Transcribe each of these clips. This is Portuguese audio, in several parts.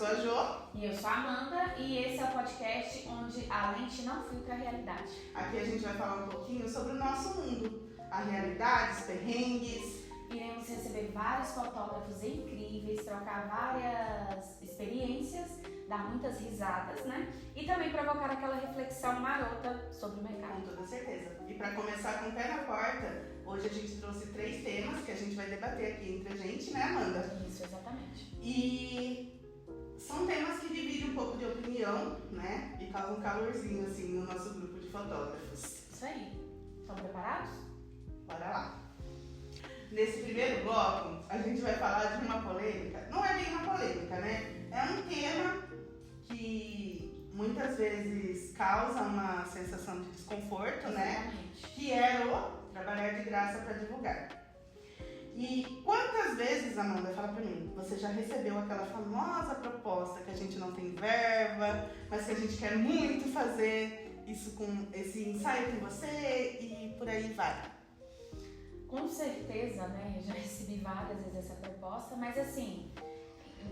sou a Jô. E eu sou a Amanda, e esse é o podcast onde a lente não filtra a realidade. Aqui a gente vai falar um pouquinho sobre o nosso mundo, a realidade, os perrengues. Iremos receber vários fotógrafos incríveis, trocar várias experiências, dar muitas risadas, né? E também provocar aquela reflexão marota sobre o mercado. Com toda certeza. E para começar com o pé na porta, hoje a gente trouxe 3 temas que a gente vai debater aqui entre a gente, né, Amanda? Isso, exatamente. E são temas que dividem um pouco de opinião, né? E causam um calorzinho, assim, no nosso grupo de fotógrafos. Isso aí. Estão preparados? Bora lá. Nesse primeiro bloco, a gente vai falar de uma polêmica. Não é bem uma polêmica, né? É um tema que muitas vezes causa uma sensação de desconforto, né? Que é o trabalhar de graça para divulgar. E quantas vezes, Amanda, fala pra mim, você já recebeu aquela famosa proposta que a gente não tem verba, mas que a gente quer muito fazer isso com esse ensaio com você e por aí vai? Com certeza, né? Eu já recebi várias vezes essa proposta, mas assim,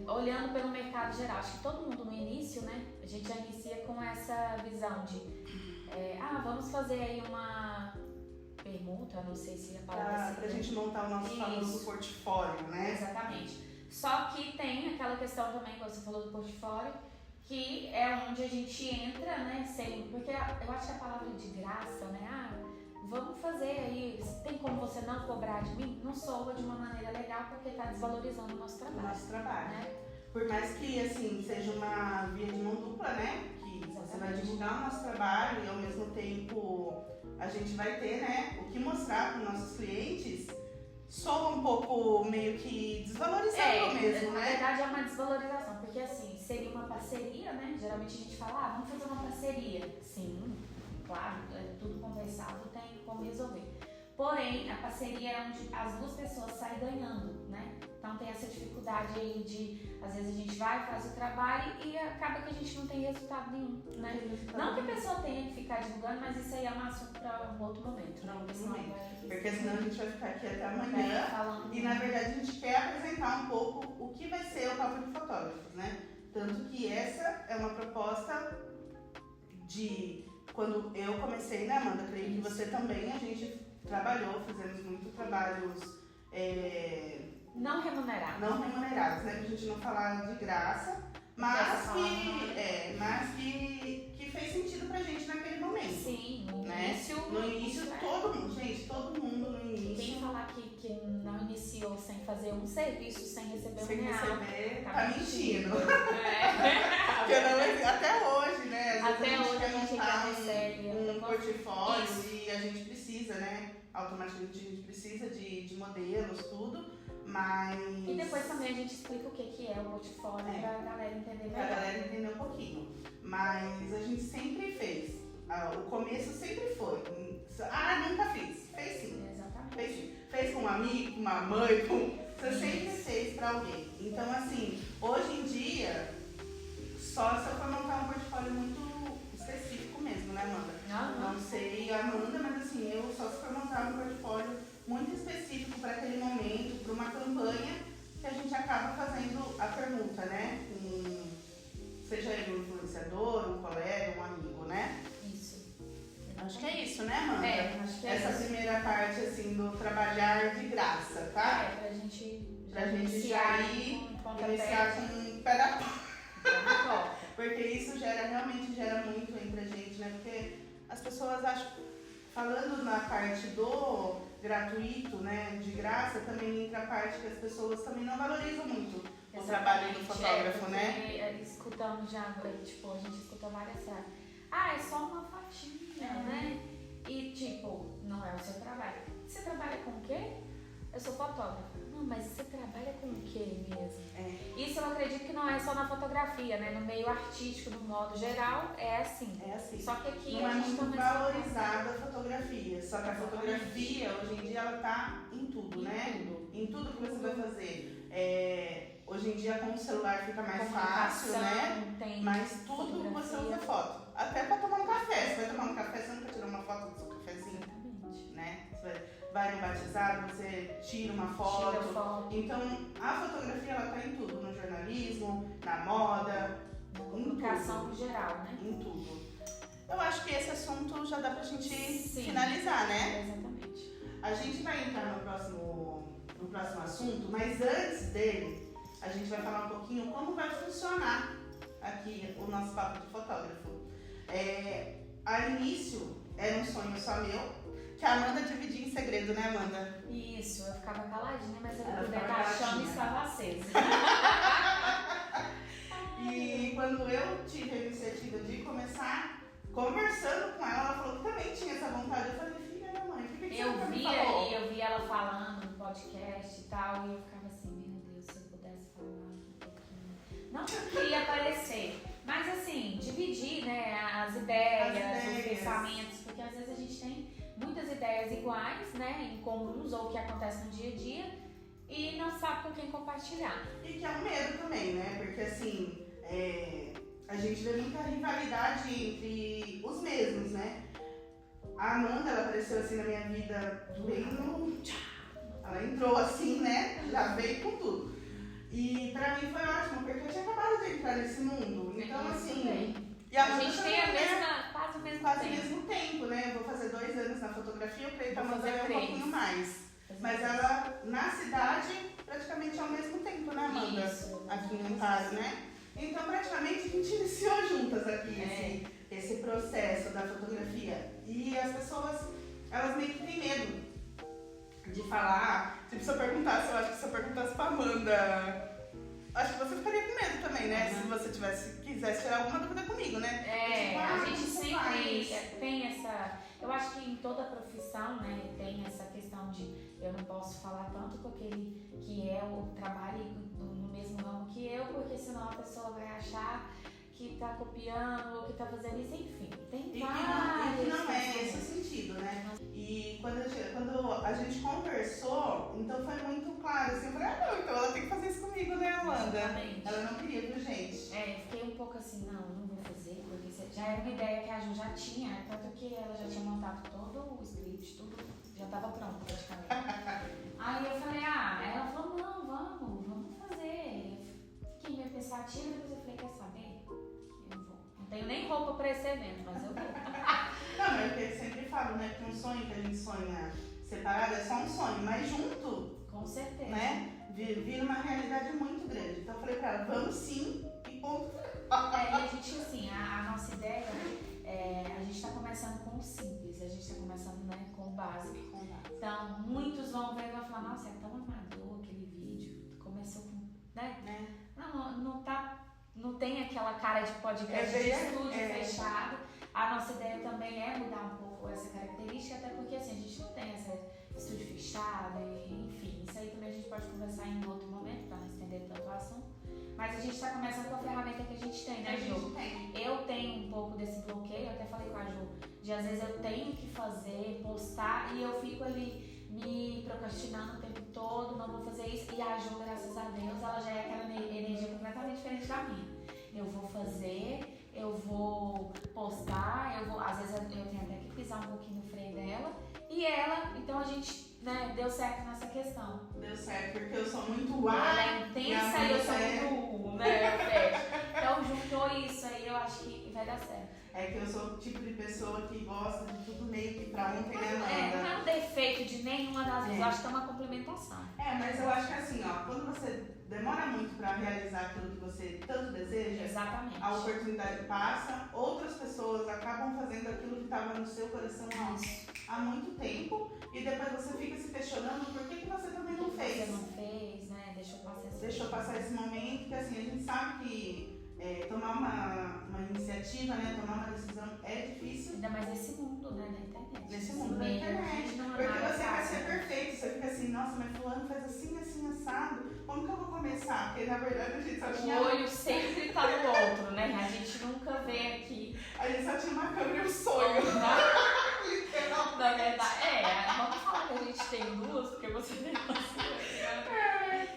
olhando pelo mercado geral, acho que todo mundo no início, né? A gente já inicia com essa visão de vamos fazer aí uma permuta, não sei se a palavra pra gente montar o nosso famoso portfólio, né? Exatamente. Só que tem aquela questão também, que você falou do portfólio, que é onde a gente entra, né? Porque eu acho que a palavra de graça, né? Vamos fazer aí, tem como você não cobrar de mim? Não soa de uma maneira legal porque está desvalorizando o nosso trabalho. Né? Por mais que assim seja uma via de mão dupla, né? Que você vai divulgar o nosso trabalho e ao mesmo tempo a gente vai ter, né, o que mostrar para os nossos clientes, soa um pouco meio que desvalorizando mesmo, né? Na verdade é uma desvalorização, porque assim, seria uma parceria, né? Geralmente a gente fala, vamos fazer uma parceria. Sim. Claro, tudo conversado tem como resolver. Porém, a parceria é onde as duas pessoas saem ganhando, né? Então tem essa dificuldade aí de, às vezes a gente vai, faz o trabalho e acaba que a gente não tem resultado nenhum, né? Não que a pessoa tenha que ficar divulgando, mas isso aí é um assunto para um outro momento. Porque senão a gente vai ficar aqui até amanhã e na verdade a gente quer apresentar um pouco o que vai ser o Papo de Fotógrafos, né? Tanto que essa é uma proposta de... Quando eu comecei, né, Amanda? Creio que você também, a gente trabalhou, fizemos muitos trabalhos não remunerados. Não remunerados, né? Pra gente não falar de graça, mas que fez sentido pra gente naquele momento. Sim, no início, né? todo mundo no início. Quem falar que não iniciou sem fazer um serviço, sem receber sem um real, receber, tá mentindo. Até hoje, né? Até hoje a gente recebe um portfólio e a gente precisa, né? Automaticamente a gente precisa de modelos, tudo, mas... E depois também a gente explica o que é o portfólio pra galera entender melhor. Pra galera entender um pouquinho. Mas a gente sempre fez. O começo sempre foi. Nunca fiz. Fez sim. Exatamente. Fez com um amigo, com uma mãe, você sempre fez pra alguém. Então, assim, hoje em dia, só se eu for montar um portfólio muito específico mesmo, né, Amanda? Não sei a Amanda, mas assim, eu só se for montar um portfólio muito específico para aquele momento, para uma campanha, que a gente acaba fazendo a permuta, né? Seja ele um influenciador, um colega, um amigo, né? Isso. Acho que é isso, né, Amanda? Acho que é essa isso. Primeira parte, assim, do trabalhar de graça, tá? Pra gente iniciar com o pé da porta. Porque isso realmente gera muito entre a gente, né? Porque as pessoas acham, falando na parte do gratuito, né, de graça, também entra a parte que as pessoas também não valorizam muito o trabalho do fotógrafo, né? Escutamos já, tipo, a gente escutou várias frases. É só uma fotinha, né? E tipo, não é o seu trabalho. Você trabalha com o quê? Eu sou fotógrafa. Não, mas você trabalha com o quê mesmo? Isso eu acredito que não é só na fotografia, né? No meio artístico, no modo geral, é assim. Só que aqui não é muito valorizada a fotografia. Só que a fotografia, hoje em dia, ela tá em tudo, né? Em tudo que você vai fazer. Hoje em dia, com o celular fica mais fácil, né? Mas tudo você usa foto. Até pra tomar um café. Você vai tomar um café, você nunca tirou uma foto do seu cafezinho? Exatamente. Né? vai no batizado, você tira uma foto. Tira foto. Então, a fotografia, ela tá em tudo. No jornalismo, na moda, Na comunicação no geral, né? Em tudo. Eu acho que esse assunto já dá pra gente Sim. finalizar, né? Exatamente. A gente vai entrar no próximo assunto, mas antes dele, a gente vai falar um pouquinho como vai funcionar aqui o nosso papo de fotógrafo. A início, era um sonho só meu, que a Amanda dividia em segredo, né, Amanda? Isso, eu ficava caladinha, mas eu Ela puder ficava a chama caladinha. estava acesa. E quando eu tive a iniciativa de começar conversando com ela, ela falou que também tinha essa vontade. Eu falei, filha da mãe, por que você nunca me falou? Eu via ela falando no podcast e tal, e eu ficava assim, meu Deus, se eu pudesse falar um pouquinho. Não que eu queria aparecer, mas assim, dividir, né, as ideias, os pensamentos, porque às vezes a gente tem muitas ideias iguais, né, em comuns ou que acontecem no dia a dia, e não sabe com quem compartilhar. E que é um medo também, né? Porque assim, a gente vê muita rivalidade entre os mesmos, né? A Amanda, ela apareceu assim na minha vida bem no... Ela entrou assim, né? Já veio com tudo. E pra mim foi ótimo, porque eu tinha acabado de entrar nesse mundo. Então, assim... E a gente tem quase o mesmo tempo, né? Eu vou fazer 2 anos na fotografia, eu creio que a Amanda vai um 3. pouquinho mais. Mas ela, na cidade, praticamente ao mesmo tempo, né, Amanda? Isso. Aqui em Ontário, né? Então, praticamente, a gente iniciou juntas aqui esse processo da fotografia. E as pessoas, elas meio que têm medo de falar. Tipo, se eu perguntasse pra Amanda, acho que você ficaria com medo também, né? Se você quisesse tirar alguma dúvida comigo, né? Tipo, a gente sempre faz? tem essa... Eu acho que em toda profissão, né, tem essa questão de eu não posso falar tanto com aquele que trabalha no mesmo ramo que eu, porque senão a pessoa vai achar que tá copiando ou que tá fazendo isso, enfim. Tem várias... E que não é esse o sentido, né? E quando a gente conversou, então foi muito claro, assim, eu falei, não, então ela tem que fazer isso comigo, né, Amanda? Exatamente. Ela não queria, viu, gente? Fiquei um pouco assim, não vou fazer, porque já era uma ideia que a Ju já tinha, tanto que ela já tinha montado todo o script, tudo já tava pronto praticamente. Aí eu falei, ela falou, não, vamos fazer. Fiquei meio pensativa, depois eu falei, quer saber? Eu vou. Não tenho nem roupa pra esse evento, mas eu vou. Não, mas eu sempre falo, né, que um sonho que a gente sonha separado é só um sonho, mas junto, Com certeza. né, vira uma realidade muito grande. Então eu falei pra ela, vamos sim, e ponto. E a gente, assim, a nossa ideia, a gente tá começando com o simples, a gente tá começando, né, com o básico. Então, muitos vão ver e vão falar, nossa, é tão amador aquele vídeo, começou com, né? Não tem aquela cara de podcast de estúdio fechado. A nossa ideia também é mudar um pouco essa característica, até porque assim, a gente não tem esse estúdio fechado, enfim, isso aí também a gente pode conversar em outro momento, para não estender tanto o assunto. Mas a gente está começando com a ferramenta que a gente tem, né, Ju? Eu tenho um pouco desse bloqueio, eu até falei com a Ju, de às vezes eu tenho que fazer, postar, e eu fico ali me procrastinando o tempo todo, não vou fazer isso. E a Ju, graças a Deus, ela já é aquela energia completamente diferente da minha. Eu vou fazer, eu vou postar, às vezes eu tenho até que pisar um pouquinho no freio dela. E ela, então a gente, né, deu certo nessa questão. Deu certo, porque eu sou muito ela é intensa e eu sou muito né, então juntou isso aí, eu acho que vai dar certo. É que eu sou o tipo de pessoa que gosta de tudo meio que pra ontem, né, Amanda? Não é um defeito de nenhuma das duas, eu acho que é uma complementação. Mas eu acho que assim, ó, quando você demora muito pra realizar aquilo que você tanto deseja, exatamente, a oportunidade passa, outras pessoas acabam fazendo aquilo que estava no seu coração há muito tempo, e depois você fica se questionando por que você também não fez. Você não fez, né? Deixou passar esse momento, que assim, a gente sabe que tomar uma iniciativa, né, tomar uma decisão é difícil. Ainda mais nesse mundo, né, da internet. Nesse mundo da internet. Porque você quer ser perfeito, você fica assim, nossa, mas fulano faz assim, assim, assado, como que eu vou começar? Porque na verdade a gente só tinha... O olho sempre tá no outro, né? A gente nunca vê aqui. A gente só tinha uma câmera e um sonho. Na verdade, vamos falar que a gente tem duas, porque você tem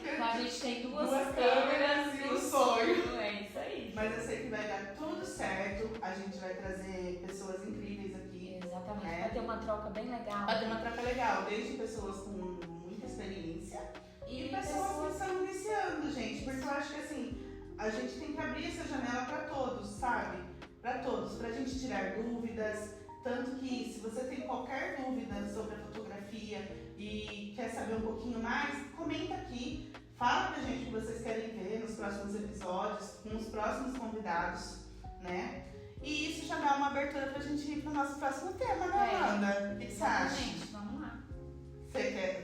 então a gente tem duas câmeras e um sonho. É isso aí. Mas eu sei que vai dar tudo certo, a gente vai trazer pessoas incríveis aqui. Exatamente. Exatamente, né? Vai ter uma troca bem legal. Vai ter uma troca legal, desde pessoas com muita experiência e pessoas que estão iniciando, gente. Porque eu acho que assim, a gente tem que abrir essa janela para todos, sabe? Para todos, pra gente tirar dúvidas. Tanto que se você tem qualquer dúvida sobre a fotografia e quer saber um pouquinho mais, comenta aqui. Fala pra gente o que vocês querem ver nos próximos episódios, com os próximos convidados, né? E isso já dá uma abertura pra gente ir pro nosso próximo tema, né, Amanda? O que você acha? Exatamente, vamos lá.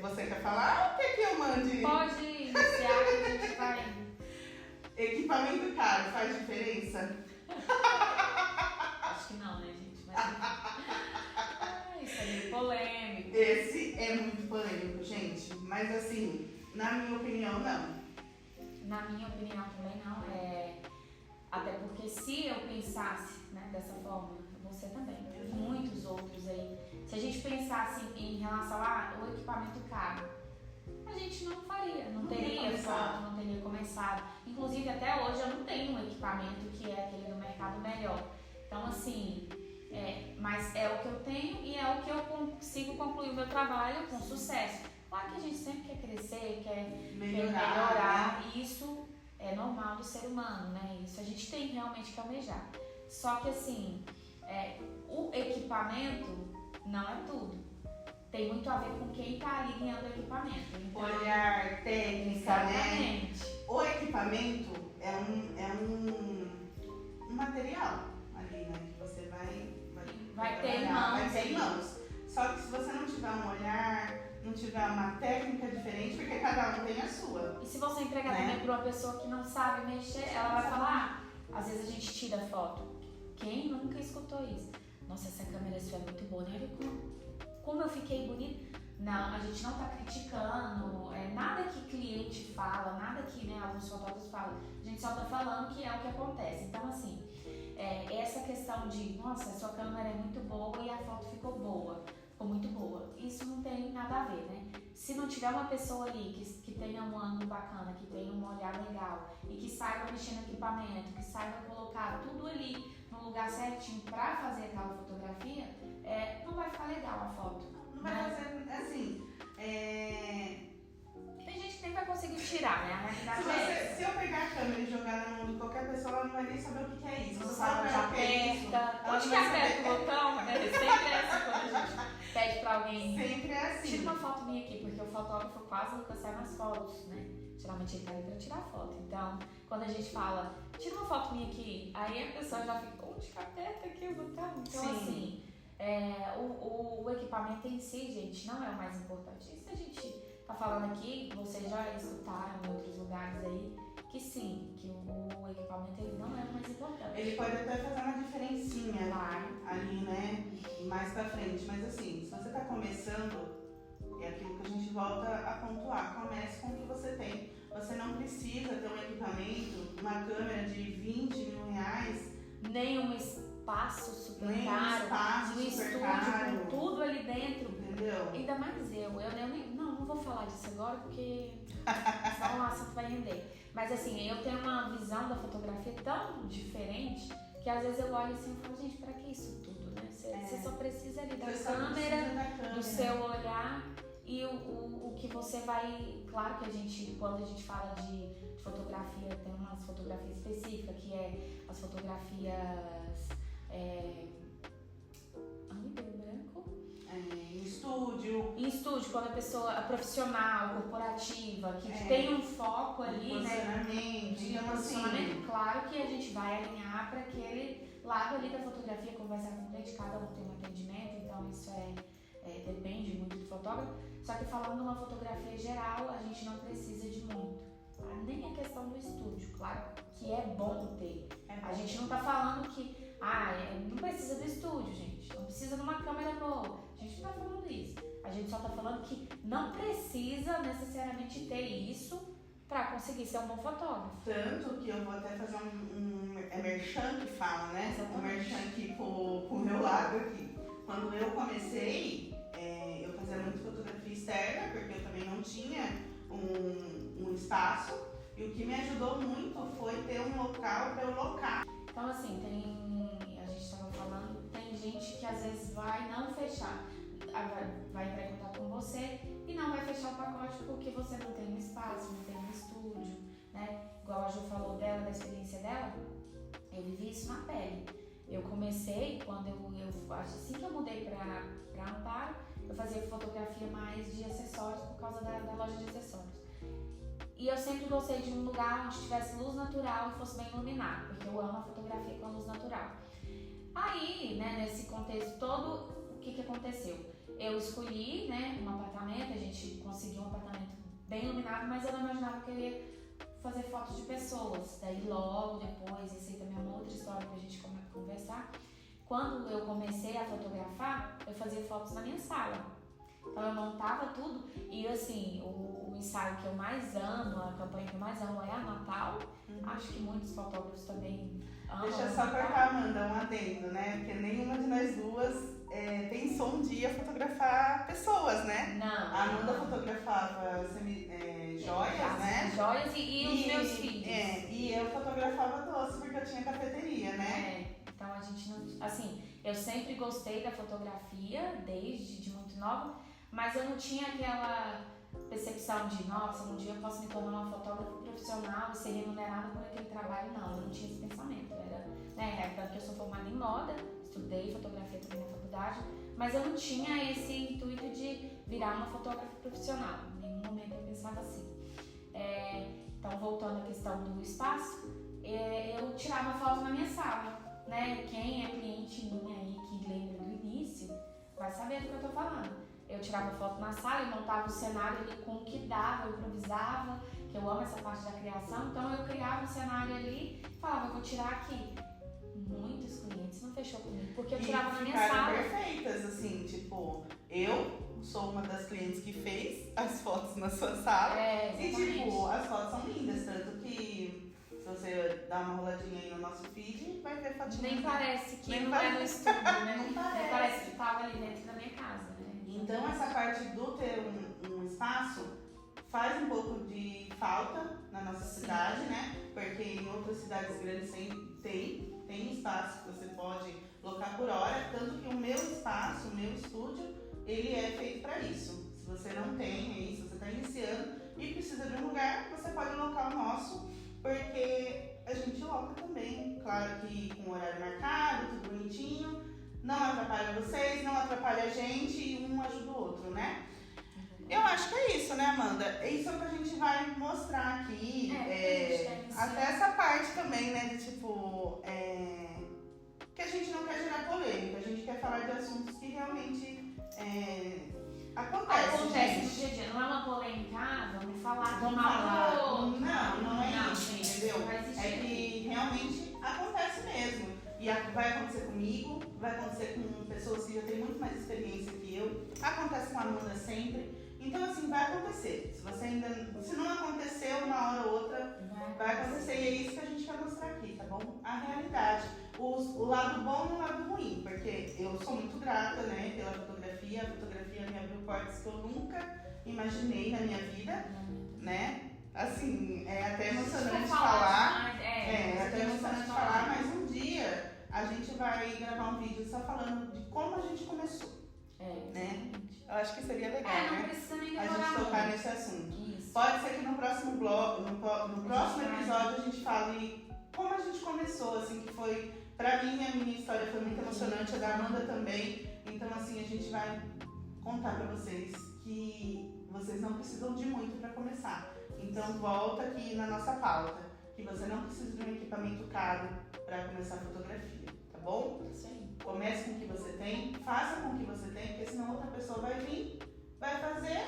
Você quer falar ou quer que eu mande? Pode iniciar que a gente vai. Equipamento caro faz diferença? Acho que não, né, gente? Mas... isso é meio polêmico. Esse é muito polêmico, gente. Mas assim, na minha opinião, não. Na minha opinião também não. Até porque se eu pensasse, né, dessa forma, você também, muitos outros aí, se a gente pensasse em relação ao equipamento caro, a gente não faria, não teria foto, não teria começado. Inclusive até hoje eu não tenho um equipamento que é aquele do mercado melhor. Então assim, mas é o que eu tenho e é o que eu consigo concluir o meu trabalho com sucesso. Claro que a gente sempre quer crescer, quer melhorar, e isso é normal do ser humano, né? Isso a gente tem realmente que almejar. Só que assim, o equipamento não é tudo. Tem muito a ver com quem está ali guiando o equipamento. Então, olhar, técnica, exatamente, né? O equipamento é um material ali, né? Que você vai ter em trabalhar, mãos. vai ter em mãos. Só que se você não tiver um olhar, não tiver uma técnica diferente, porque cada um tem a sua. E se você entregar, né? também para uma pessoa que não sabe mexer, ela vai falar, às vezes a gente tira foto. Quem nunca escutou isso? Nossa, essa câmera sua é muito boa, né? Olha como eu fiquei bonita. Não, a gente não tá criticando, nada que cliente fala, nada que, né, alguns fotógrafos falam. A gente só tá falando que é o que acontece. Então, assim, essa questão de, nossa, a sua câmera é muito boa e a foto ficou boa. Ficou muito boa. Isso não tem nada a ver, né? Se não tiver uma pessoa ali que tenha um ângulo bacana, que tenha um olhar legal e que saiba mexer no equipamento, que saiba colocar tudo ali no lugar certinho pra fazer aquela fotografia, não vai ficar legal a foto. Não vai fazer, assim, Tem gente que nem vai conseguir tirar, né? A realidade se eu pegar a câmera e jogar na mão de qualquer pessoa, ela não vai nem saber o que é isso. Você sabe onde aperta. Onde que aperta o botão? Sempre é assim quando a gente pede pra alguém. Sempre é assim. Tira uma foto minha aqui, porque o fotógrafo quase nunca sai nas fotos, né? Geralmente ele tá ali pra tirar foto. Então, quando a gente fala, tira uma foto minha aqui, aí a pessoa já fica, onde que aperta aqui o botão? Então, Sim. assim, o equipamento em si, gente, não é o mais importante. Isso a gente tá falando aqui, vocês já escutaram em outros lugares aí, que sim, que o equipamento ele não é o mais importante. Ele pode até fazer uma diferencinha Claro. ali, né? Mais pra frente. Mas assim, se você tá começando, é aquilo que a gente volta a pontuar. Comece com o que você tem. Você não precisa ter um equipamento, uma câmera de 20 mil reais. Nem um espaço super Nem um caro, espaço um super estúdio caro. com tudo ali dentro. Entendeu? Ainda mais eu não vou falar disso agora porque senão o assunto vai render. Mas assim, eu tenho uma visão da fotografia tão diferente que às vezes eu olho assim e falo, gente, pra que isso tudo, né? Você só precisa ali da câmera, do seu olhar e o que você vai... Claro que quando a gente fala de fotografia, tem umas fotografias específicas, que é as fotografias... deu branco? Em estúdio, quando a pessoa é profissional, corporativa, que tem um foco ali, né? Posicionamento, claro que a gente vai alinhar para aquele lado ali da fotografia, conversar com o cliente, cada um tem um atendimento, então isso depende muito do fotógrafo. Só que falando de uma fotografia geral, a gente não precisa de muito. Tá? Nem a questão do estúdio, claro que é bom ter. A gente não tá falando que não precisa do estúdio, gente. Não precisa de uma câmera boa. A gente não tá falando isso. A gente só tá falando que não precisa necessariamente ter isso para conseguir ser um bom fotógrafo. Tanto que eu vou até fazer merchan que fala, né? Exatamente. Um merchan aqui pro meu lado aqui. Quando eu comecei, eu fazia muito fotografia externa, porque eu também não tinha um espaço. E o que me ajudou muito foi ter um local para eu locar. Então, assim, a gente estava falando, tem gente que às vezes vai não fechar, vai entrar em contato com você e não vai fechar o pacote porque você não tem um espaço, não tem um estúdio, né? Igual a Ju falou dela, da experiência dela, eu vivi isso na pele. Eu comecei quando assim que eu mudei pra Amparo, eu fazia fotografia mais de acessórios por causa da loja de acessórios. E eu sempre gostei de um lugar onde tivesse luz natural e fosse bem iluminado, porque eu amo a fotografia com a luz natural. Aí, né, nesse contexto todo, o que aconteceu? Eu escolhi, né, um apartamento, a gente conseguiu um apartamento bem iluminado, mas eu não imaginava que eu ia fazer fotos de pessoas. Daí logo depois, isso aí também é uma outra história pra gente conversar. Quando eu comecei a fotografar, eu fazia fotos na minha sala. Então eu montava tudo e assim, o ensaio que eu mais amo, a campanha que eu mais amo é a Natal. Acho que muitos fotógrafos também amam. Deixa eu só cortar, Amanda, um adendo, né? Porque nenhuma de nós duas pensou um dia fotografar pessoas, né? Não. A Amanda fotografava joias, né? Joias e os meus filhos. E eu fotografava doce porque eu tinha cafeteria, né? Então a gente não. Assim, eu sempre gostei da fotografia, desde muito nova, mas eu não tinha aquela percepção de, nossa, um dia eu posso me tornar uma fotógrafa profissional e ser remunerada por aquele trabalho. Não, eu não tinha esse pensamento. Era, né, tanto que eu sou formada em moda, estudei fotografia também na faculdade, mas eu não tinha esse intuito de virar uma fotógrafa profissional. Em nenhum momento eu pensava assim. Então, voltando à questão do espaço, eu tirava foto na minha sala, né? Quem é cliente minha aí que lembra do início vai saber do que eu tô falando. Eu tirava foto na sala, eu montava o cenário ali com o que dava, eu improvisava, que eu amo essa parte da criação, então eu criava um cenário ali e falava, eu vou tirar aqui. Muitos clientes não fechou comigo, porque eu tirava na minha sala. Perfeitas, assim, tipo, eu sou uma das clientes que fez as fotos na sua sala. E tipo, as fotos são lindas, tanto que se você dar uma roladinha aí no nosso feed, vai ver fotinhas. Nem parece que não é no estúdio, né? Não parece que tava ali dentro da minha casa, né? Então essa parte do ter um espaço faz um pouco de falta na nossa cidade, né? Porque em outras cidades grandes tem espaço que você pode locar por hora, tanto que o meu espaço, o meu estúdio, ele é feito para isso. Se você não tem aí, se você está iniciando e precisa de um lugar, você pode locar o nosso, porque a gente loca também, claro que com horário marcado, tudo bonitinho, não atrapalha vocês, não atrapalha a gente e um ajuda o outro, né? Eu acho que é isso, né, Amanda? Isso é o que a gente vai mostrar aqui. Até essa parte também, né, de tipo, que a gente não quer gerar polêmica, a gente quer falar de assuntos que realmente acontece no dia a dia. Não é uma polêmica, vamos falar de Não é isso, entendeu? É que realmente acontece mesmo. E vai acontecer comigo, vai acontecer com pessoas que já têm muito mais experiência que eu, acontece com a Amanda sempre. Então, assim, vai acontecer. Se não aconteceu uma hora ou outra, vai acontecer. E é isso que a gente vai mostrar aqui, tá bom? A realidade. O lado bom e o lado ruim. Porque eu sou muito grata, né, pela fotografia. A fotografia me abriu portas que eu nunca imaginei na minha vida, né? Assim, é até emocionante falar. É até emocionante falar, mas um dia a gente vai gravar um vídeo só falando de como a gente começou. Né? Eu acho que seria legal, não precisa nem a gente tocar nesse assunto. Isso. Pode ser que no próximo no próximo episódio a gente fale como a gente começou, assim, que foi, pra mim, a minha história foi muito emocionante, a da Amanda também. Então, assim, a gente vai contar pra vocês que vocês não precisam de muito pra começar. Então, volta aqui na nossa pauta, que você não precisa de um equipamento caro pra começar a fotografia, tá bom? Sim. Comece com o que você tem, faça com o que você tem, porque senão outra pessoa vai vir, vai fazer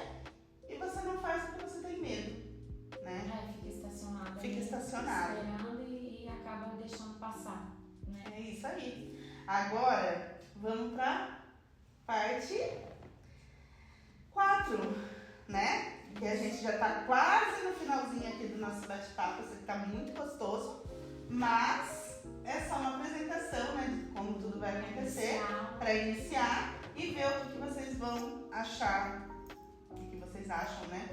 e você não faz porque você tem medo, né? Fica estacionado. Fica estacionado. Esperando e acaba deixando passar, né? É isso aí. Agora, vamos pra parte 4, né? Que a gente já tá quase no finalzinho aqui do nosso bate-papo, você tá muito gostoso, mas é só uma apresentação, né, de como tudo vai acontecer, para iniciar e ver o que vocês vão achar, o que vocês acham, né,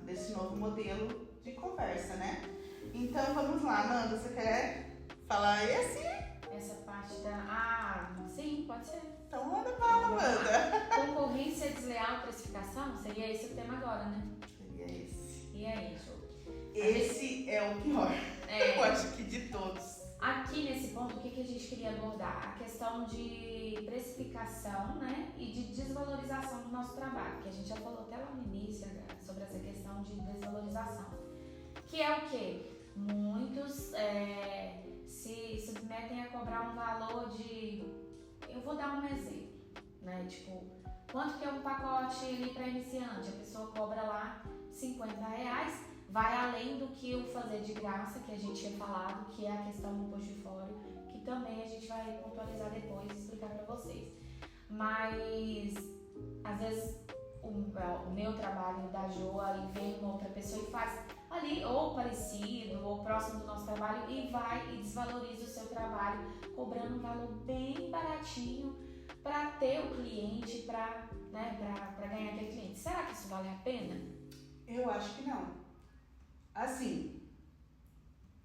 desse novo modelo de conversa, né? Então vamos lá, Amanda, você quer falar esse? essa parte da... sim, pode ser. Então manda bala, manda. Concorrência desleal, precificação, seria esse o tema agora, né? Seria esse. E aí, Ju? Esse é o pior. Eu acho que de todos. Aqui nesse ponto, o que a gente queria abordar? A questão de precificação, né? E de desvalorização do nosso trabalho, que a gente já falou até lá no início, né, sobre essa questão de desvalorização. Que é o quê? Muitos se submetem a cobrar um valor de... Eu vou dar um exemplo, né? Tipo, quanto que é um pacote ali para iniciante? A pessoa cobra lá R$50, vai além do que o fazer de graça, que a gente tinha falado, que é a questão do portfólio, que também a gente vai pontualizar depois e explicar para vocês. Mas, às vezes, o meu trabalho da Joa e vem uma outra pessoa e faz ali ou parecido ou próximo do nosso trabalho e vai e desvaloriza o seu trabalho, cobrando um valor bem baratinho para ter o cliente, para ganhar aquele cliente. Será que isso vale a pena? Eu acho que não. Assim,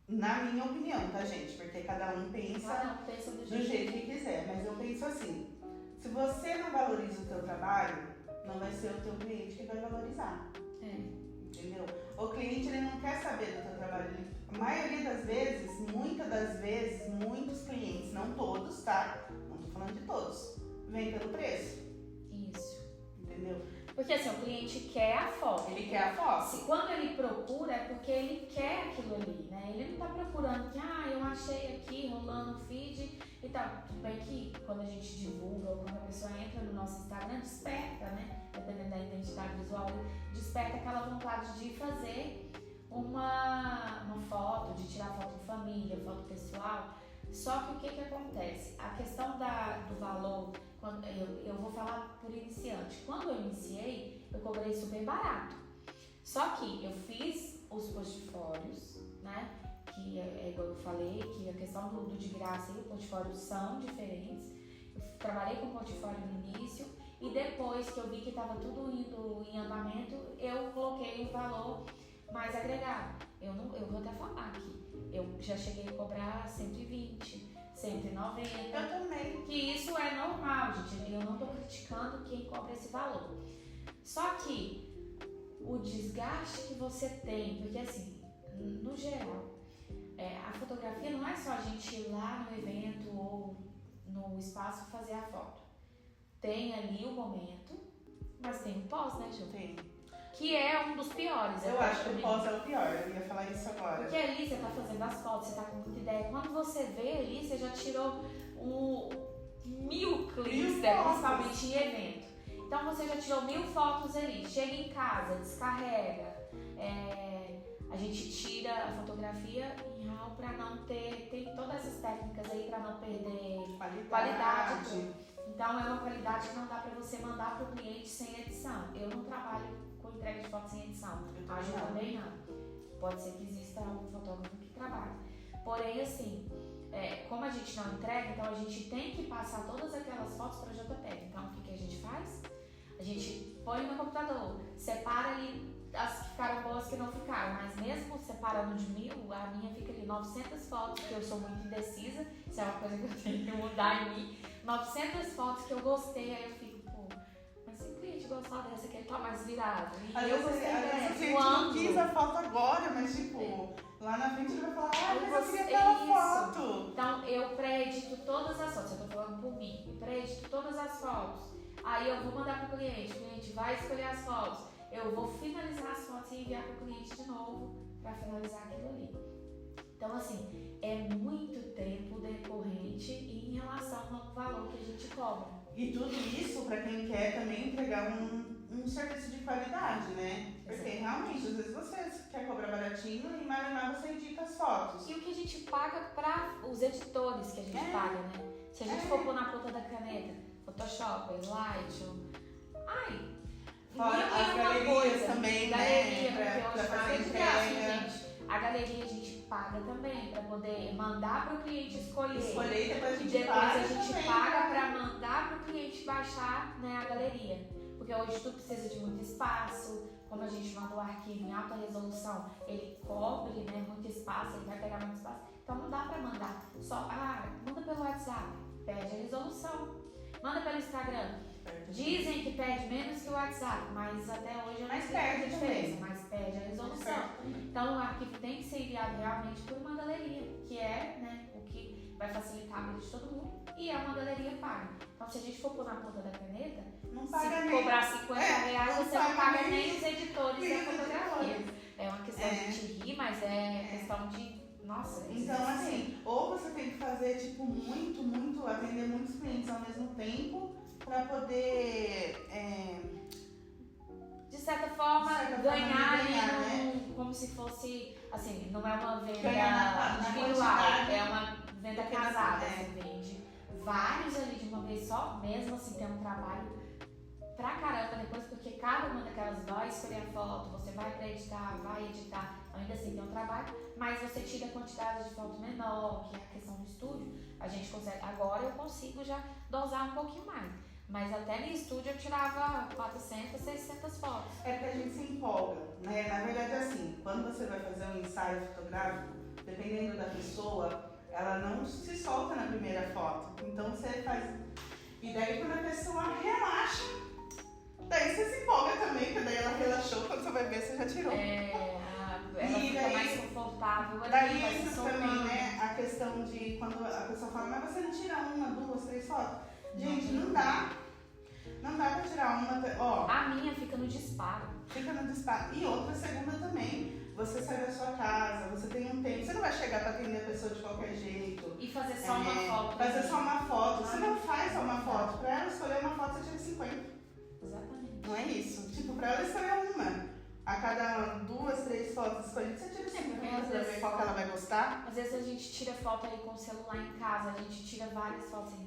na minha opinião, tá, gente? Porque cada um pensa do jeito que quiser. Mas eu penso assim, se você não valoriza o teu trabalho, não vai ser o teu cliente que vai valorizar. Entendeu? O cliente, ele não quer saber do teu trabalho. A maioria das vezes, muitas das vezes, muitos clientes, não todos, tá? Não tô falando de todos, vem pelo preço. Isso. Entendeu? Porque assim, o cliente quer a foto. Ele quer a foto. Se quando ele procura é porque ele quer aquilo ali, né? Ele não tá procurando que, eu achei aqui rolando o feed e tal. Tudo bem que quando a gente divulga ou quando a pessoa entra no nosso Instagram, desperta, né? Dependendo da identidade visual, desperta aquela vontade de fazer uma foto, de tirar foto de família, foto pessoal. Só que o que acontece? A questão do valor, quando eu vou falar por iniciante. Quando eu iniciei, eu cobrei super barato. Só que eu fiz os portfólios, né? Que é igual eu falei, que a questão do de graça e o portfólio são diferentes. Eu trabalhei com portfólio no início e depois que eu vi que estava tudo indo em andamento, eu coloquei um valor mais agregado. Eu vou até falar aqui. Eu já cheguei a cobrar 120, 190. Eu também. Que isso é normal, gente. Eu não estou criticando quem cobra esse valor. Só que o desgaste que você tem, porque assim, no geral, a fotografia não é só a gente ir lá no evento ou no espaço fazer a foto. Tem ali o momento, mas tem o pós, né, Ju? Tem. Que é um dos piores. Eu acho que o pós é o pior, eu ia falar isso agora. Porque ali você tá fazendo as fotos, você tá com muita ideia. Quando você vê ali, você já tirou 1000 cliques, principalmente em evento. Então você já tirou 1000 fotos ali. Chega em casa, descarrega. A gente tira a fotografia em RAW pra não ter... Tem todas essas técnicas aí pra não perder qualidade. Então é uma qualidade que não dá pra você mandar pro cliente sem edição. Eu não trabalho com entrega de foto sem edição. A Ju também não. Pode ser que exista um fotógrafo que trabalhe. Porém, assim, como a gente não entrega, então a gente tem que passar todas aquelas fotos para JPEG. Então, o que a gente faz? A gente põe no computador, separa ali as que ficaram boas, que não ficaram. Mas mesmo separando de 1000, a minha fica ali 900 fotos, que eu sou muito indecisa. Isso é uma coisa que eu tenho que mudar em mim. 900 fotos que eu gostei, aí eu fico, mas se o cliente gostar dessa aqui, ele tá mais virado. E às eu vezes o cliente não quis a foto agora, mas tipo, lá na frente ele vai falar, mas eu queria aquela foto. Então eu pré-edito todas as fotos, eu tô falando por mim, eu pré-edito todas as fotos. Aí eu vou mandar pro cliente, o cliente vai escolher as fotos, eu vou finalizar as fotos e enviar pro cliente de novo pra finalizar aquilo ali. Então assim, é muito tempo decorrente em relação ao valor que a gente cobra. E tudo isso para quem quer também entregar um serviço de qualidade, né? Porque realmente, às vezes você quer cobrar baratinho e mais você edita as fotos. E o que a gente paga para os editores que a gente paga, né? Se a gente for pôr na ponta da caneta, Photoshop, Lightroom, fora as galerias também, galeria, né? Porque hoje fazer entrega. Gente. A galeria a gente paga também para poder mandar para o cliente escolher. E depois a gente paga para mandar para o cliente baixar, né, a galeria. Porque hoje tudo precisa de muito espaço. Como a gente manda o arquivo em alta resolução, ele cobre, né, muito espaço, ele vai pegar muito espaço. Então não dá pra mandar só, manda pelo WhatsApp, pede a resolução. Manda pelo Instagram. Dizem que pede menos que o WhatsApp, mas até hoje eu não sei a diferença, mas pede a resolução. Então o arquivo tem que ser enviado realmente por uma galeria, que é, né, o que vai facilitar a vida de todo mundo, e é uma galeria paga. Então se a gente for pôr na ponta da caneta, não paga se nem cobrar R$50, você não paga nem os editores nem da fotografia. É uma questão de gente rir, mas é questão de... Nossa, então assim, ou você tem que fazer tipo muito, atender muitos clientes ao mesmo tempo para poder de certa forma ganhar ali né? como se fosse, assim, não é uma venda na individual, é uma venda casada, você vende vários ali de uma vez só, mesmo assim tem um trabalho pra caramba depois, porque cada uma daquelas vai escolher a foto, você vai acreditar, vai editar, ainda assim tem um trabalho, mas você tira a quantidade de foto menor, que é a questão do estúdio, a gente consegue, agora eu consigo já dosar um pouquinho mais, mas até no estúdio eu tirava 400, 600 fotos. É porque a gente se empolga, né? Na verdade assim, quando você vai fazer um ensaio fotográfico, dependendo da pessoa, ela não se solta na primeira foto, então você faz, e daí quando a pessoa relaxa, daí você se empolga também, porque daí ela relaxou, quando você vai ver, você já tirou. Ela fica daí, mais confortável. Daí entra também, né, a questão de quando a pessoa fala, mas você não tira 1, 2, 3 fotos? Gente, não dá. Não dá pra tirar uma, A minha fica no disparo. Fica no disparo. E outra, segunda também. Você sai da sua casa, você tem um tempo. Você não vai chegar pra atender a pessoa de qualquer jeito. E fazer só uma foto. Fazer só uma foto. Você não faz só uma foto. Pra ela escolher uma foto, você tira 50. Exatamente. Não é isso? Tipo, pra ela escolher uma. A cada 2, 3 fotos escolhidas, você tira 50 pra ver qual que ela vai gostar. Às vezes a gente tira foto aí com o celular em casa, a gente tira várias fotos assim,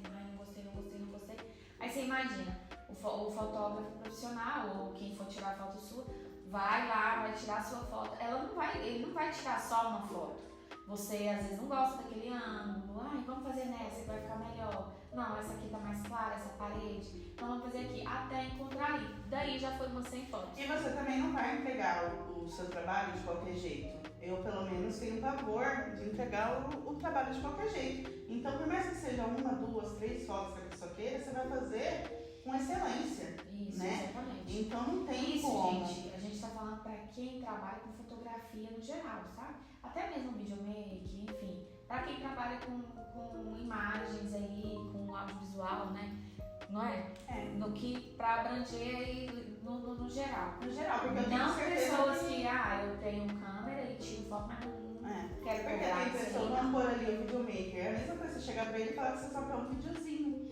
não gostei. Aí você imagina, o fotógrafo profissional ou quem for tirar a foto sua, vai lá, vai tirar a sua foto. Ele não vai tirar só uma foto. Você às vezes não gosta daquele ângulo, vamos fazer nessa que vai ficar melhor. Não, essa aqui tá mais clara, essa parede. Então vamos fazer aqui, até encontrar aí. Daí já foi umas 100 fotos. E você também não vai entregar o seu trabalho de qualquer jeito. Eu, pelo menos, tenho pavor de entregar o trabalho de qualquer jeito. Então, por mais que seja 1, 2, 3 fotos que a pessoa queira, você vai fazer com excelência. Isso, né? Exatamente. Então, não tem isso, como. Gente, a gente tá falando pra quem trabalha com fotografia no geral, sabe? Até mesmo videomake, enfim. Pra quem trabalha com imagens aí, com audiovisual, né? Não é? No que pra abranger aí no geral. No geral, porque eu tenho não certeza pessoas que eu tenho câmera e tiro foto, mas não quero porque cobrar tem pessoas, vamos pôr ali o videomaker. É a mesma coisa você chegar pra ele e falar que você só quer um videozinho.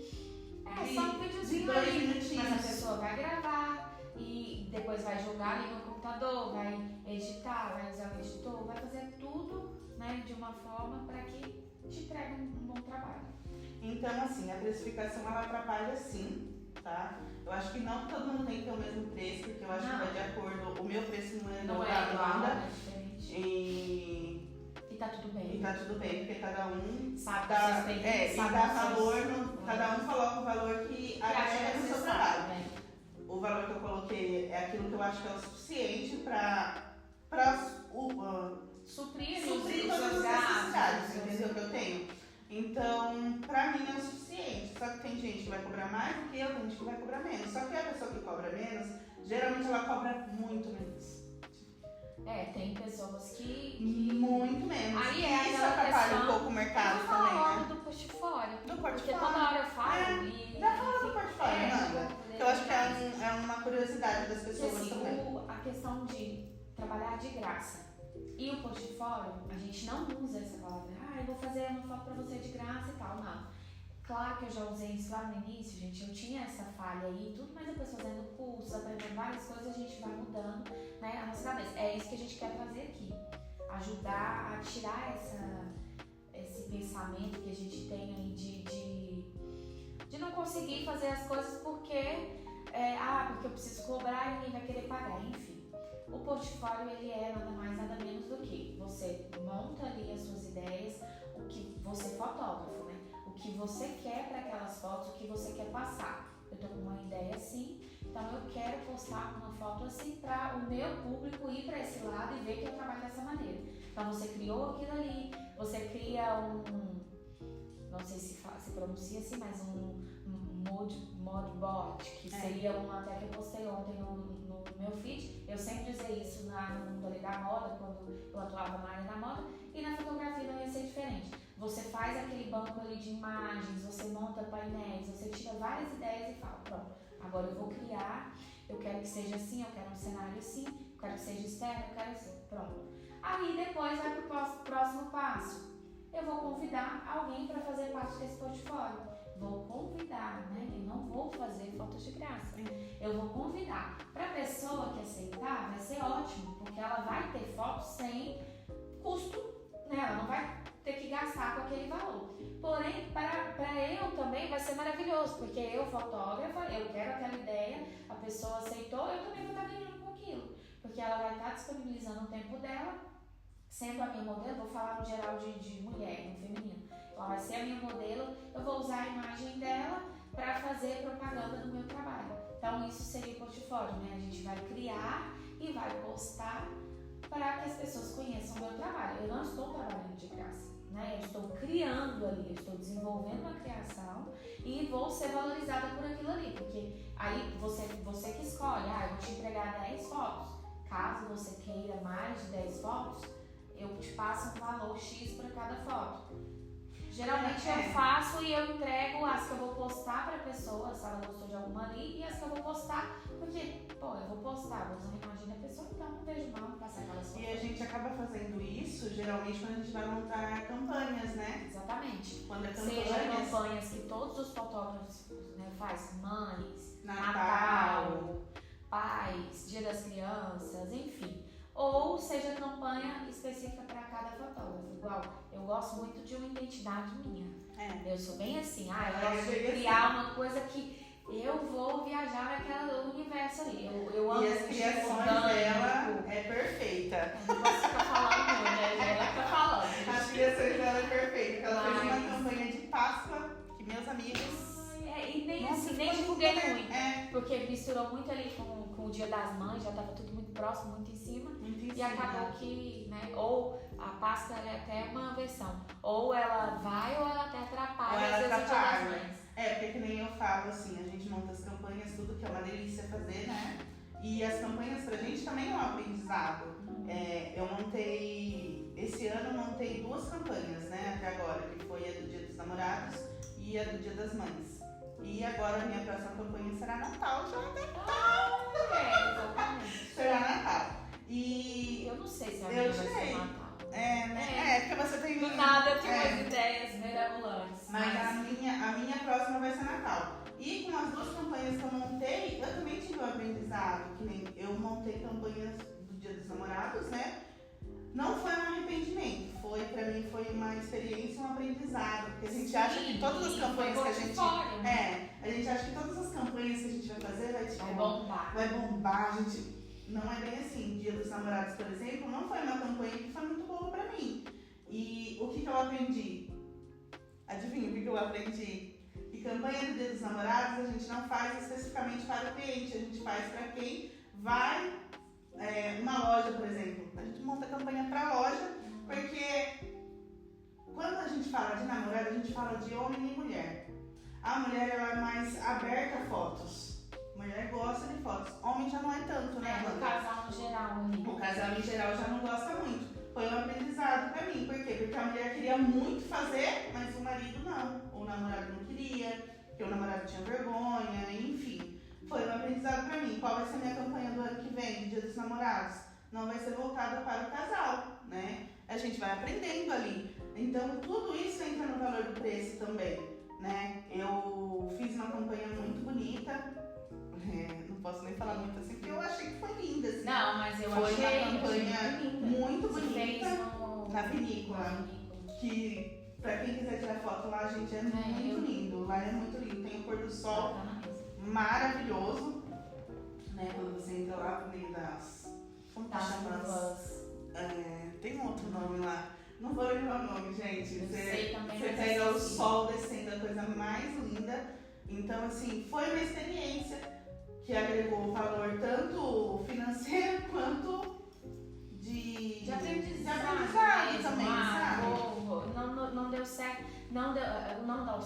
Só um videozinho de 2 ali, minutinhos. mas a pessoa vai gravar e depois vai jogar ali no computador, vai editar, vai usar o editor, vai fazer tudo, né, de uma forma para que te entregue um bom trabalho. Então, assim, a precificação ela atrapalha sim, tá? Eu acho que não todo mundo tem que ter o mesmo preço, porque eu acho que vai de acordo, o meu preço não é igual é diferente. E tá tudo bem. E tá tudo bem, porque cada um sabe dá valor, cada um coloca o valor que agrega no seu trabalho. O valor que eu coloquei é aquilo que eu acho que é o suficiente para suprir todas as necessidades, entendeu? Que eu tenho. Então, pra mim é o suficiente. Só que tem gente que vai cobrar mais do que eu, tem gente que vai cobrar menos. Só que a pessoa que cobra menos, geralmente ela cobra muito menos. Tem pessoas que... Muito menos. Aí isso atrapalha um pouco o mercado também, né? Do portfólio. Do portfólio. Porque toda hora eu falo Já fala do portfólio, Nanda. Eu acho que é uma curiosidade das pessoas assim, também. A questão de trabalhar de graça e o portfólio, a gente não usa essa palavra. Eu vou fazer uma foto pra você de graça e tal. Não. Claro que eu já usei isso lá no início, gente. Eu tinha essa falha aí, tudo, mas depois fazendo cursos, aprendendo várias coisas, a gente vai mudando, né, a nossa cabeça. É isso que a gente quer trazer aqui. Ajudar a tirar esse pensamento que a gente tem aí de não conseguir fazer as coisas porque eu preciso cobrar e ninguém vai querer pagar, enfim. O portfólio, ele é nada mais, nada menos do que você monta ali as suas ideias, o que você é fotógrafo, né? O que você quer para aquelas fotos, o que você quer passar. Eu tô com uma ideia assim, então eu quero postar uma foto assim para o meu público ir para esse lado e ver que eu trabalho dessa maneira. Então você criou aquilo ali, você cria não sei se pronuncia assim, mas um mood board, que seria até que eu postei ontem no meu feed. Eu sempre usei isso no mundo ali da moda, quando eu atuava na área da moda, e na fotografia não ia ser diferente. Você faz aquele banco ali de imagens, você monta painéis, você tira várias ideias e fala, pronto, agora eu vou criar, eu quero que seja assim, eu quero um cenário assim, eu quero que seja externo, eu quero assim, pronto. Aí depois vai para o próximo passo. Eu vou convidar alguém para fazer parte desse portfólio. Vou convidar, né? Eu não vou fazer fotos de graça. Eu vou convidar. Para a pessoa que aceitar, vai ser ótimo, porque ela vai ter fotos sem custo, né? Ela não vai ter que gastar com aquele valor. Porém, para eu também vai ser maravilhoso, porque eu, fotógrafa, eu quero aquela ideia, a pessoa aceitou, eu também vou estar ganhando com aquilo. Porque ela vai estar disponibilizando o tempo dela, sendo a minha modelo, vou falar no geral de mulher, no feminino. Ela vai ser a minha modelo, eu vou usar a imagem dela para fazer propaganda do meu trabalho. Então isso seria o portfólio, né? A gente vai criar e vai postar para que as pessoas conheçam o meu trabalho. Eu não estou trabalhando de graça, né? Eu estou criando ali, eu estou desenvolvendo uma criação e vou ser valorizada por aquilo ali, porque aí você que escolhe, eu vou te entregar 10 fotos. Caso você queira mais de 10 fotos, eu te passo um valor X para cada foto. Geralmente eu faço e eu entrego as que eu vou postar para a pessoa, se ela gostou de alguma ali, e as que eu vou postar, porque, eu vou postar, vou usar a imagem da pessoa, então não vejo mal passar aquelas fotos. E a gente acaba fazendo isso, geralmente, quando a gente vai montar campanhas, né? Exatamente. Quando é Seja campanhas que todos os fotógrafos, né, fazem, mães, Natal, pais, Dia das Crianças, enfim. Ou seja campanha específica para cada fotógrafo. Igual, eu gosto muito de uma identidade minha. Eu sou bem assim, eu gosto de criar uma coisa que eu vou viajar naquele universo ali. Eu amo. E as criações dela é perfeita. Eu não posso ficar falando muito, né? Ela fica falando. As criações dela é perfeita. Ela fez uma campanha de Páscoa que meus amigos... E nem divulguei muito, porque misturou muito ali com o Dia das Mães, já estava tudo muito próximo, muito em cima. E acabou que, né, ou a Páscoa é até uma versão, ou ela vai ou ela até atrapalha, às vezes o Dia das Mães. Porque que nem eu falo assim, a gente monta as campanhas, tudo que é uma delícia fazer, né? E as campanhas pra gente também é um aprendizado. Eu montei, esse ano eu montei 2 campanhas, né, até agora, que foi a do Dia dos Namorados e a do Dia das Mães. E agora a minha próxima campanha será Natal, já Natal! Exatamente. Será Natal. E eu não sei se a minha vai ser Natal. Porque você tem... Do nada eu tenho umas ideias mirabolantes. Mas a minha próxima vai ser Natal. E com as 2 campanhas que eu montei, eu também tive um aprendizado. Que nem eu montei campanhas do Dia dos Namorados, né? Não foi um arrependimento, pra mim foi uma experiência, um aprendizado. Porque a gente acha que todas as campanhas que a gente... a gente acha que todas as campanhas que a gente vai fazer vai bombar. A gente... Não é bem assim. Dia dos Namorados, por exemplo, não foi uma campanha que foi muito boa pra mim. E o que eu aprendi? Adivinha o que eu aprendi? Que campanha do Dia dos Namorados a gente não faz especificamente para o cliente, a gente faz para quem vai... uma loja, por exemplo, a gente monta campanha para loja, porque quando a gente fala de namorado, a gente fala de homem e mulher. A mulher ela é mais aberta a fotos. Mulher gosta de fotos. Homem já não é tanto, né? O casal no geral. O casal em geral já não gosta muito. Foi um aprendizado pra mim. Por quê? Porque a mulher queria muito fazer, mas o marido não. O namorado não queria, porque o namorado tinha vergonha, enfim. Foi um aprendizado pra mim. Qual vai ser a minha campanha do ano que vem, Dia dos Namorados? Não vai ser voltada para o casal, né? A gente vai aprendendo ali. Então, tudo isso entra no valor do preço também, né? Eu fiz uma campanha muito bonita. Não posso nem falar muito assim, porque eu achei que foi linda. Assim. Não, mas eu achei uma campanha muito bonita na vinícola. Na vinícola. Que, pra quem quiser tirar foto lá, gente, é muito lindo. Lá é muito lindo. Tem o pôr do sol maravilhoso. Né? Quando você entra lá no meio das... Como que chama? Tem um outro nome lá. Não vou lembrar o nome, gente. Você pega o sol descendo, a coisa mais linda. Então, assim, foi uma experiência que agregou valor tanto financeiro quanto de aprendizado também, sabe? não deu certo, o não dá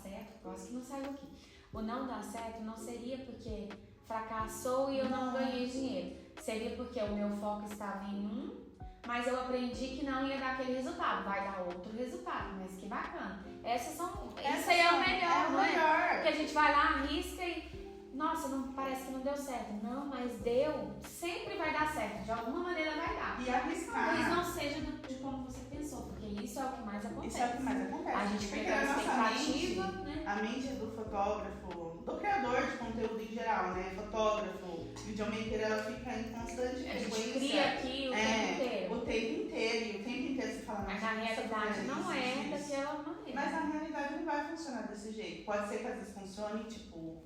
certo, quase que não saiu aqui. O não dá certo não seria porque fracassou e eu não ganhei dinheiro. Seria porque o meu foco estava em mas eu aprendi que não ia dar aquele resultado. Vai dar outro resultado, mas que bacana. Isso aí é o melhor, não é? Porque a gente vai lá, arrisca e... Nossa, parece que não deu certo. Não, mas deu. Sempre vai dar certo. De alguma maneira vai dar. E arriscar. Talvez não seja de como você pensou, porque isso é o que mais acontece. Isso é o que mais acontece. A gente fica na expectativa, né? A mente do fotógrafo, do criador de conteúdo em geral, né? Fotógrafo, videomaker, ela fica em constante frequência. A gente cria aqui o tempo inteiro. O tempo inteiro. E o tempo inteiro você fala... Mas na realidade não é daquela maneira. Mas na realidade não vai funcionar desse jeito. Pode ser que às vezes funcione, tipo...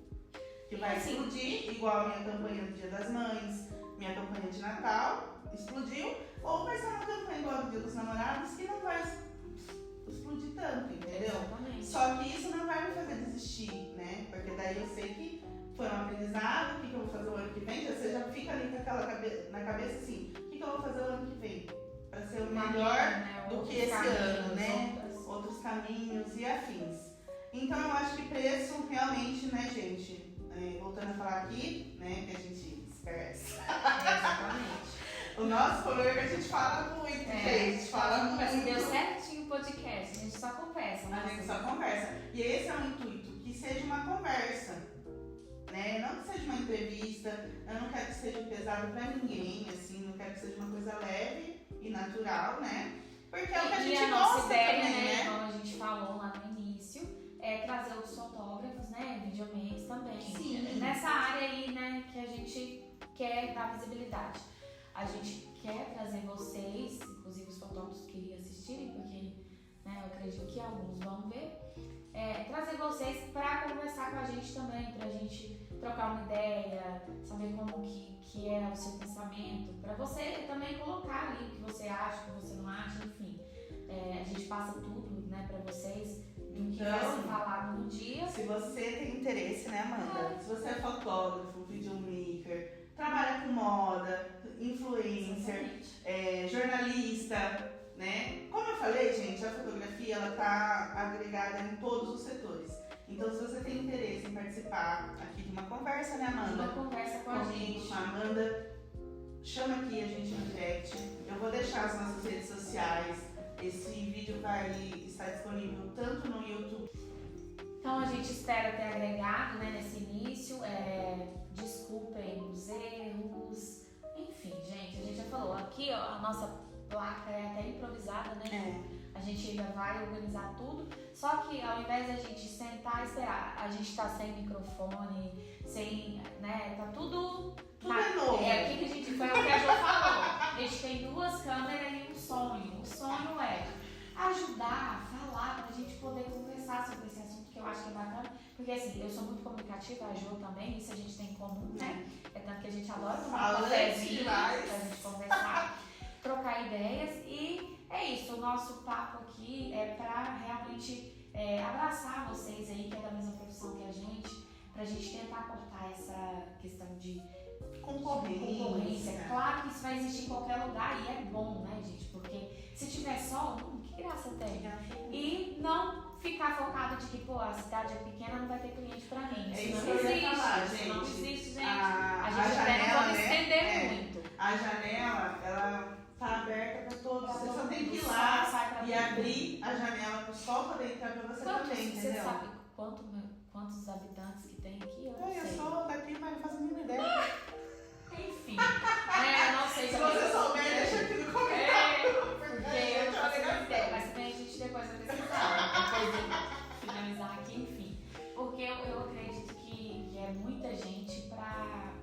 que vai explodir, igual a minha campanha do Dia das Mães, minha campanha de Natal, explodiu, ou vai ser uma campanha igual do Dia dos Namorados que não vai explodir tanto, entendeu? Exatamente. Só que isso não vai me fazer desistir, né? Porque daí eu sei que foi um aprendizado, o que eu vou fazer o ano que vem, você já fica ali com aquela na cabeça assim, o que eu vou fazer o ano que vem? Para ser o melhor do que esse ano, né? Outros caminhos e afins. Então eu acho que preço realmente, né, gente? Voltando a falar aqui, né, que a gente esquece. Exatamente. O nosso problema é que a gente fala muito, gente. Fala muito. Deu certinho o podcast, a gente só conversa. A gente só conversa. E esse é o intuito, que seja uma conversa, né? Não que seja uma entrevista, eu não quero que seja pesado pra ninguém, assim, não quero que seja uma coisa leve e natural, né? Porque é o que a gente gosta nossa ideia, também, né? Como a gente falou lá no início, é trazer os fotógrafos, né, videomakers também. Sim. Nessa área aí, né, que a gente quer dar visibilidade. A gente quer trazer vocês, inclusive os fotógrafos que assistirem, porque, né, eu acredito que alguns vão ver, trazer vocês para conversar com a gente também, pra gente trocar uma ideia, saber como que é o seu pensamento, para você também colocar ali o que você acha, o que você não acha, enfim. A gente passa tudo, né, para vocês, do que vai ser falado no dia. Se você tem interesse, né, Amanda? Se você é fotógrafo, videomaker, trabalha com moda, influencer, jornalista, né? Como eu falei, gente, a fotografia ela tá agregada em todos os setores. Então, se você tem interesse em participar aqui de uma conversa, né, Amanda? Uma conversa com a gente. Com a Amanda, chama aqui a gente no direct. Eu vou deixar as nossas redes sociais. Esse vídeo vai estar disponível tanto no YouTube. Então a gente espera ter agregado, né, nesse início. Desculpem os erros. Enfim, gente, a gente já falou. Aqui ó, a nossa placa é até improvisada, né? A gente ainda vai organizar tudo. Só que ao invés da gente sentar e esperar, a gente tá sem microfone, sem, né? Tá tudo. Tudo é novo. O que a gente foi o que a Jo falou. A gente tem 2 câmeras e um sonho. O sonho é ajudar, falar, pra gente poder conversar sobre esse assunto que eu acho que é bacana. Porque assim, eu sou muito comunicativa, a Jo também, isso a gente tem em comum, né? É tanto que a gente adora tomar um cafezinho pra gente conversar, trocar ideias. E é isso, o nosso papo aqui é pra realmente abraçar vocês aí, que é da mesma profissão que a gente, pra gente tentar cortar essa questão de concorrência. Claro que isso vai existir em qualquer lugar e é bom, né, gente? Porque se tiver só, que graça tem? E não ficar focado de que, pô, a cidade é pequena, não vai ter cliente pra mim. Isso não existe, não existe, gente. A gente até não pode estender muito. A janela, ela tá aberta pra todos. Você só tem que ir lá e abrir a janela pro sol poder entrar pra você também, entendeu? Você sabe quantos habitantes que tem aqui? Eu não sei. Eu sou daqui, mas não faço a mínima ideia. Enfim, não sei se você souber, deixa aqui no comentário. Porque eu não faço ideia, mas também a gente depois vai pesquisar, depois de finalizar aqui, enfim. Porque eu acredito que é muita gente pra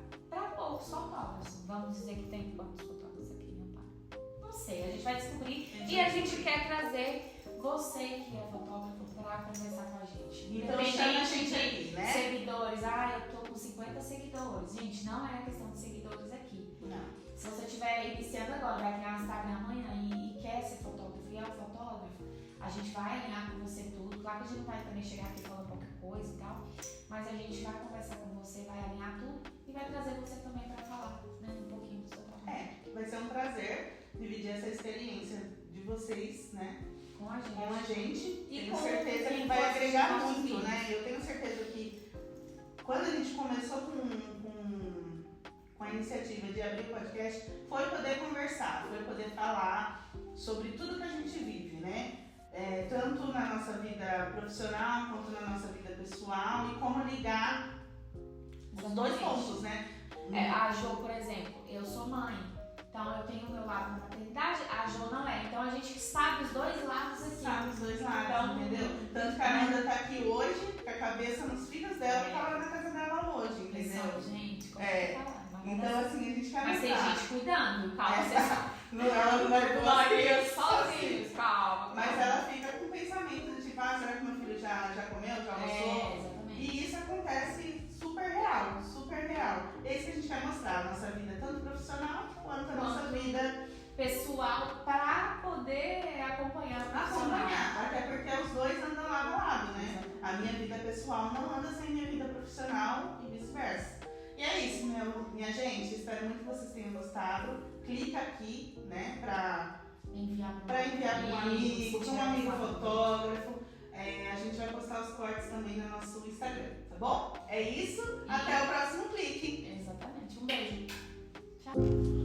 poucos fotógrafos. Vamos dizer que tem quantos fotógrafos aqui, meu pai? Não sei, a gente vai descobrir. E a gente quer trazer você que é fotógrafo pra conversar com a gente. Então chama a gente aqui, né? Seguidores, eu tô com 50 seguidores. Gente, não é questão de seguidores aqui. Não. Se você estiver iniciando agora, vai criar um Instagram amanhã e quer ser fotógrafo e é um fotógrafo, a gente vai alinhar com você tudo. Claro que a gente não vai também chegar aqui falando qualquer coisa e tal, mas a gente vai conversar com você, vai alinhar tudo e vai trazer você também pra falar, né, um pouquinho do seu trabalho. Vai ser um prazer dividir essa experiência de vocês, né, com a gente. Com a gente. E Tenho com certeza quem que vai for agregar assistir nossos muito, vídeos. né? Eu tenho certeza que quando a gente começou com a iniciativa de abrir o podcast, foi poder conversar, foi poder falar sobre tudo que a gente vive, né? Tanto na nossa vida profissional quanto na nossa vida pessoal e como ligar os dois pontos, né? A Jo, por exemplo, eu sou mãe, então eu tenho o meu lado da maternidade, a Jo não é. Então a gente sabe os dois lados aqui. Sabe os dois lados, Então, entendeu? Tanto que a Amanda tá aqui hoje, com a cabeça nos filhos dela, e tá lá na casa dela hoje, entendeu? Pessoal, gente, como falar? Então assim, a gente quer Mas tem mostrar. gente cuidando, calma, vocês sabem. Ela não vai Glória, sozinhos, calma. Mas ela fica com o pensamento de tipo, será que meu filho já comeu, já almoçou? Exatamente. E isso acontece super real, super real. É isso que a gente quer mostrar, a nossa vida, tanto profissional quanto a nossa vida pessoal, para poder acompanhar o profissional. Até porque os dois andam lado a lado, né? A minha vida pessoal não anda sem minha vida profissional e vice-versa. E é isso, minha gente. Espero muito que vocês tenham gostado. Clica aqui, né, pra enviar para um amigo, para um amigo fotógrafo. A gente vai postar os cortes também no nosso Instagram, tá bom? É isso. Até o próximo clique. Exatamente. Um beijo. Tchau.